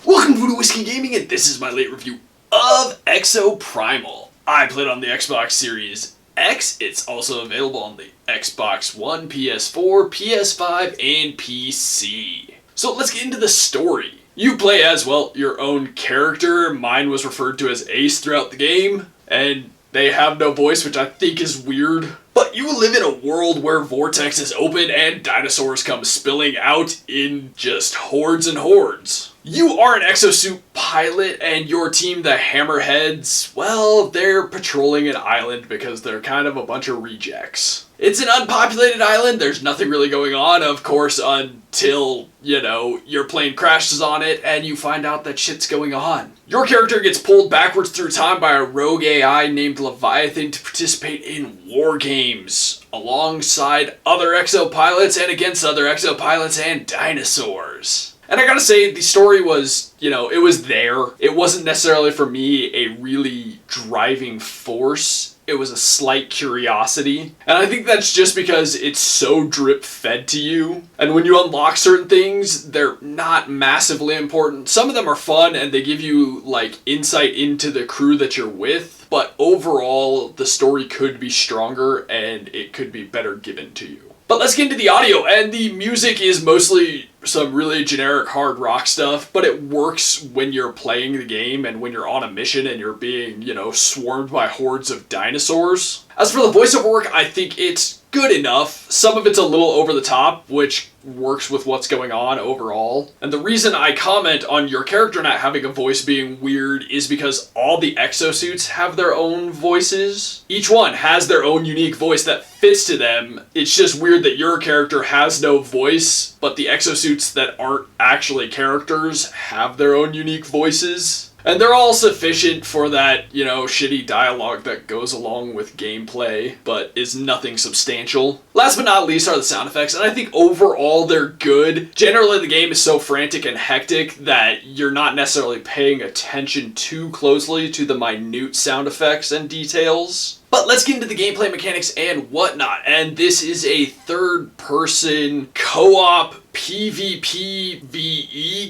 Welcome to Whiskey Gaming, and this is my late review of Exoprimal. I played on the Xbox Series X. It's also available on the Xbox One, PS4, PS5, and PC. So let's get into the story. You play as, well, your own character. Mine was referred to as Ace throughout the game, and they have no voice, which I think is weird. But you live in a world where vortexes open and dinosaurs come spilling out in just hordes and hordes. You are an exosuit pilot, and your team, the Hammerheads, well, they're patrolling an island because they're kind of a bunch of rejects. It's an unpopulated island. There's nothing really going on, of course, until, your plane crashes on it and you find out that shit's going on. Your character gets pulled backwards through time by a rogue AI named Leviathan to participate in war games alongside other exopilots and against other exopilots and dinosaurs. And I gotta say, the story was, it was there. It wasn't necessarily for me a really driving force. It was a slight curiosity. And I think that's just because it's so drip-fed to you. And when you unlock certain things, they're not massively important. Some of them are fun and they give you, insight into the crew that you're with. But overall, the story could be stronger and it could be better given to you. But let's get into the audio, and the music is mostly some really generic hard rock stuff, but it works when you're playing the game and when you're on a mission and you're being, swarmed by hordes of dinosaurs. As for the voiceover work, I think it's good enough. Some of it's a little over the top, which works with what's going on overall. And the reason I comment on your character not having a voice being weird is because all the exosuits have their own voices. Each one has their own unique voice that fits to them. It's just weird that your character has no voice, but the exosuits that aren't actually characters have their own unique voices. And they're all sufficient for that, shitty dialogue that goes along with gameplay, but is nothing substantial. Last but not least are the sound effects, and I think overall they're good. Generally, the game is so frantic and hectic that you're not necessarily paying attention too closely to the minute sound effects and details. But let's get into the gameplay mechanics and whatnot. And this is a third-person co-op PvPvE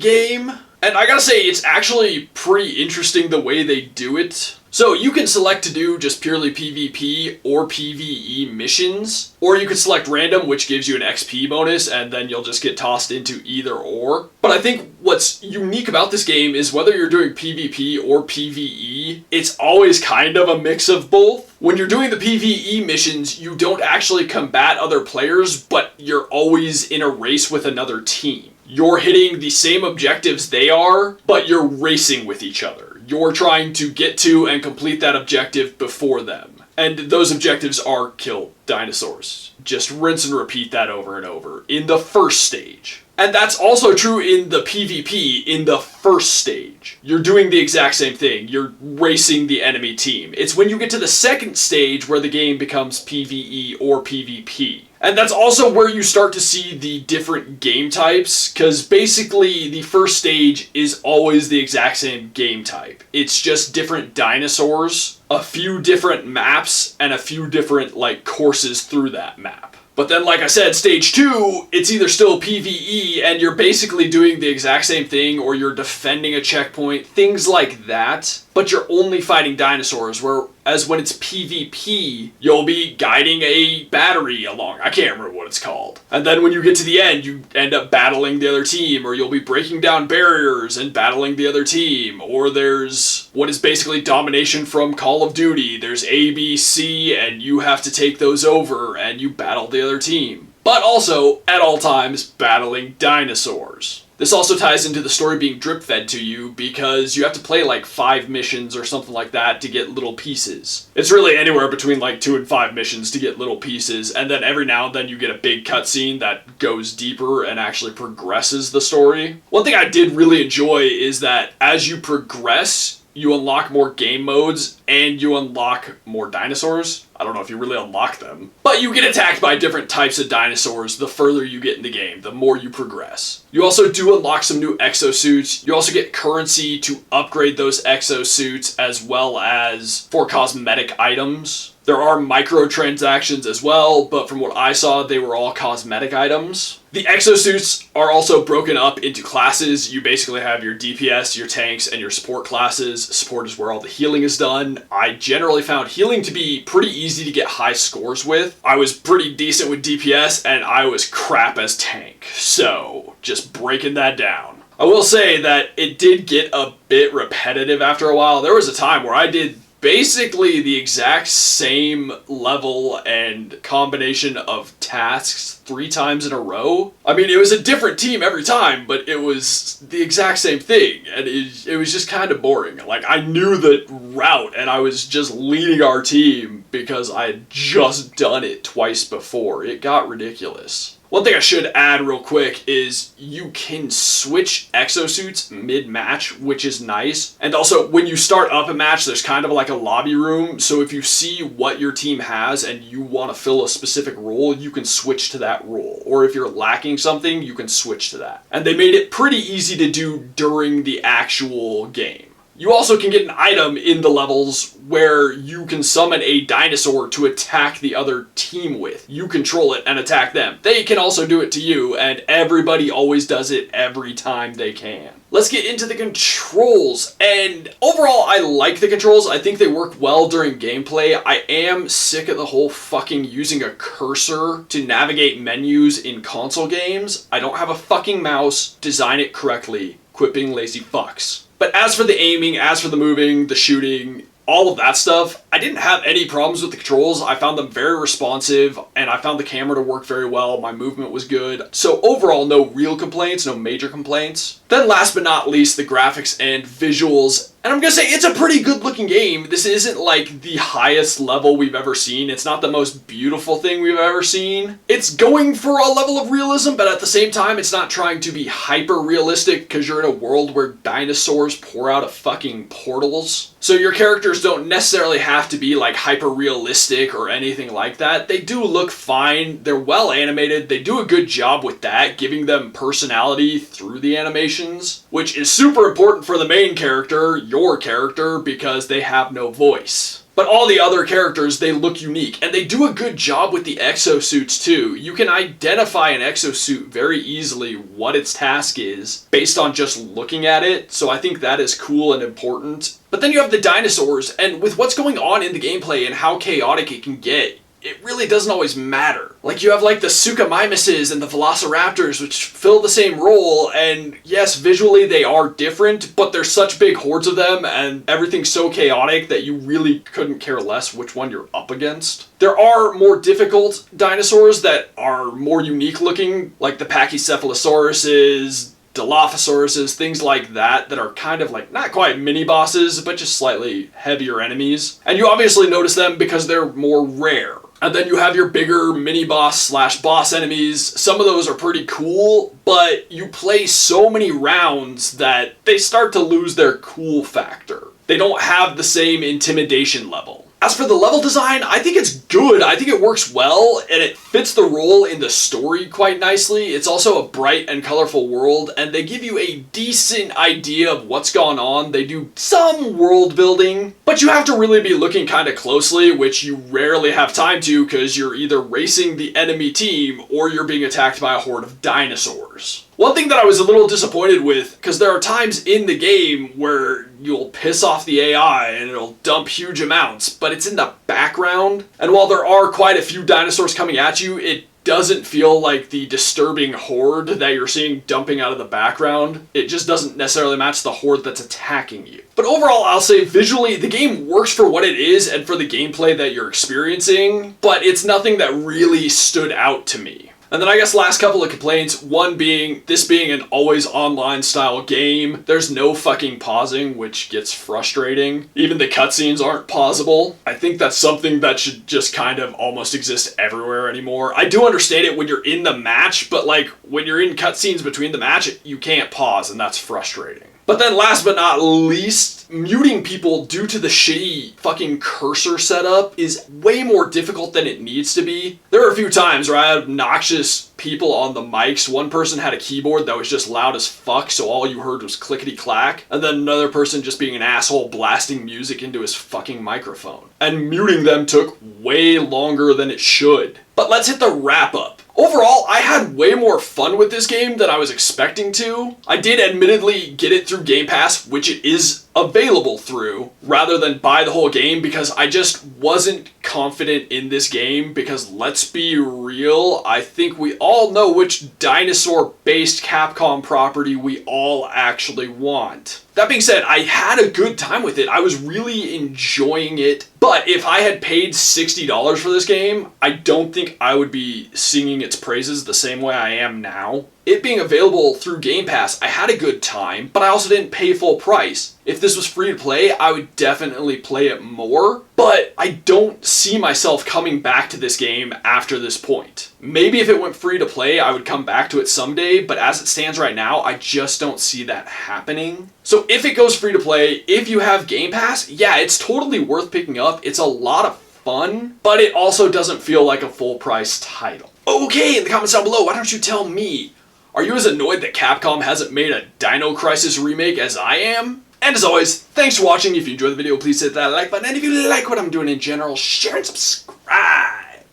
game. And I gotta say, it's actually pretty interesting the way they do it. So you can select to do just purely PvP or PvE missions, or you can select random, which gives you an XP bonus, and then you'll just get tossed into either or. But I think what's unique about this game is whether you're doing PvP or PvE, it's always kind of a mix of both. When you're doing the PvE missions, you don't actually combat other players, but you're always in a race with another team. You're hitting the same objectives they are, but you're racing with each other. You're trying to get to and complete that objective before them. And those objectives are kill dinosaurs. Just rinse and repeat that over and over in the first stage. And that's also true in the PvP in the first stage. You're doing the exact same thing. You're racing the enemy team. It's when you get to the second stage where the game becomes PvE or PvP. And that's also where you start to see the different game types, because basically the first stage is always the exact same game type. It's just different dinosaurs, a few different maps, and a few different courses through that map. But then, like I said, stage 2, it's either still PvE and you're basically doing the exact same thing, or you're defending a checkpoint, things like that. But you're only fighting dinosaurs, whereas when it's PvP, you'll be guiding a battery along. I can't remember what it's called. And then when you get to the end, you end up battling the other team, or you'll be breaking down barriers and battling the other team. Or there's what is basically domination from Call of Duty. There's A, B, C, and you have to take those over, and you battle the other team. But also, at all times, battling dinosaurs. This also ties into the story being drip-fed to you because you have to play 5 missions or something like that to get little pieces. It's really anywhere between 2 and 5 missions to get little pieces, and then every now and then you get a big cutscene that goes deeper and actually progresses the story. One thing I did really enjoy is that as you progress, you unlock more game modes, and you unlock more dinosaurs. I don't know if you really unlock them. But you get attacked by different types of dinosaurs the further you get in the game, the more you progress. You also do unlock some new exosuits. You also get currency to upgrade those exosuits, as well as for cosmetic items. There are microtransactions as well, but from what I saw, they were all cosmetic items. The exosuits are also broken up into classes. You basically have your DPS, your tanks, and your support classes. Support is where all the healing is done. I generally found healing to be pretty easy to get high scores with. I was pretty decent with DPS, and I was crap as tank. So, just breaking that down. I will say that it did get a bit repetitive after a while. There was a time where I did basically the exact same level and combination of tasks 3 times in a row. I mean, it was a different team every time, but it was the exact same thing, and it was just kind of boring. Like, I knew the route, and I was just leading our team because I had just done it twice before. It got ridiculous. One thing I should add real quick is you can switch exosuits mid-match, which is nice. And also, when you start up a match, there's kind of like a lobby room, so if you see what your team has and you want to fill a specific role, you can switch to that role. Or if you're lacking something, you can switch to that. And they made it pretty easy to do during the actual game. You also can get an item in the levels where you can summon a dinosaur to attack the other team with. You control it and attack them. They can also do it to you, and everybody always does it every time they can. Let's get into the controls, and overall I like the controls. I think they work well during gameplay. I am sick of the whole fucking using a cursor to navigate menus in console games. I don't have a fucking mouse. Design it correctly. Quit being lazy fucks. But as for the aiming, as for the moving, the shooting, all of that stuff, I didn't have any problems with the controls. I found them very responsive, and I found the camera to work very well. My movement was good. So overall, no real complaints, no major complaints. Then last but not least, the graphics and visuals. And I'm gonna say, it's a pretty good looking game. This isn't like the highest level we've ever seen. It's not the most beautiful thing we've ever seen. It's going for a level of realism, but at the same time, it's not trying to be hyper realistic because you're in a world where dinosaurs pour out of fucking portals. So your characters don't necessarily have to be like hyper realistic or anything like that. They do look fine. They're well animated. They do a good job with that, giving them personality through the animations, which is super important for the main character, your character, because they have no voice. But all the other characters, they look unique, and they do a good job with the exosuits too. You can identify an exosuit very easily what its task is based on just looking at it, so I think that is cool and important. But then you have the dinosaurs, and with what's going on in the gameplay and how chaotic it can get, it really doesn't always matter. Like, you have like the Suchomimuses and the Velociraptors, which fill the same role, and yes, visually they are different, but there's such big hordes of them, and everything's so chaotic that you really couldn't care less which one you're up against. There are more difficult dinosaurs that are more unique looking, like the Pachycephalosauruses, Dilophosauruses, things like that are kind of like, not quite mini-bosses, but just slightly heavier enemies. And you obviously notice them because they're more rare. And then you have your bigger mini-boss slash boss enemies. Some of those are pretty cool, but you play so many rounds that they start to lose their cool factor. They don't have the same intimidation level. As for the level design, I think it's good. I think it works well, and it fits the role in the story quite nicely. It's also a bright and colorful world, and they give you a decent idea of what's gone on. They do some world building, but you have to really be looking kind of closely, which you rarely have time to because you're either racing the enemy team or you're being attacked by a horde of dinosaurs. One thing that I was a little disappointed with, because there are times in the game where you'll piss off the AI and it'll dump huge amounts, but it's in the background. And while there are quite a few dinosaurs coming at you, it doesn't feel like the disturbing horde that you're seeing dumping out of the background. It just doesn't necessarily match the horde that's attacking you. But overall, I'll say visually, the game works for what it is and for the gameplay that you're experiencing, but it's nothing that really stood out to me. And then I guess last couple of complaints, one being, this being an always online style game, there's no fucking pausing, which gets frustrating. Even the cutscenes aren't pausable. I think that's something that should just kind of almost exist everywhere anymore. I do understand it when you're in the match, but like when you're in cutscenes between the match, you can't pause, and that's frustrating. But then last but not least, muting people due to the shitty fucking cursor setup is way more difficult than it needs to be. There are a few times where I had obnoxious people on the mics. One person had a keyboard that was just loud as fuck, so all you heard was clickety clack. And then another person just being an asshole blasting music into his fucking microphone. And muting them took way longer than it should. But let's hit the wrap up. Overall, I had way more fun with this game than I was expecting to. I did admittedly get it through Game Pass, which it is available through, rather than buy the whole game because I just wasn't confident in this game because let's be real, I think we all know which dinosaur-based Capcom property we all actually want. That being said, I had a good time with it. I was really enjoying it. But if I had paid $60 for this game, I don't think I would be singing its praises the same way I am now. It being available through Game Pass, I had a good time, but I also didn't pay full price. If this was free to play, I would definitely play it more, but I don't see myself coming back to this game after this point. Maybe if it went free to play, I would come back to it someday, but as it stands right now, I just don't see that happening. So if it goes free to play, if you have Game Pass, yeah, it's totally worth picking up. It's a lot of fun, but it also doesn't feel like a full price title. Okay, in the comments down below, why don't you tell me, are you as annoyed that Capcom hasn't made a Dino Crisis remake as I am? And as always, thanks for watching. If you enjoyed the video, please hit that like button. And if you like what I'm doing in general, share and subscribe.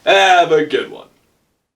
Have a good one.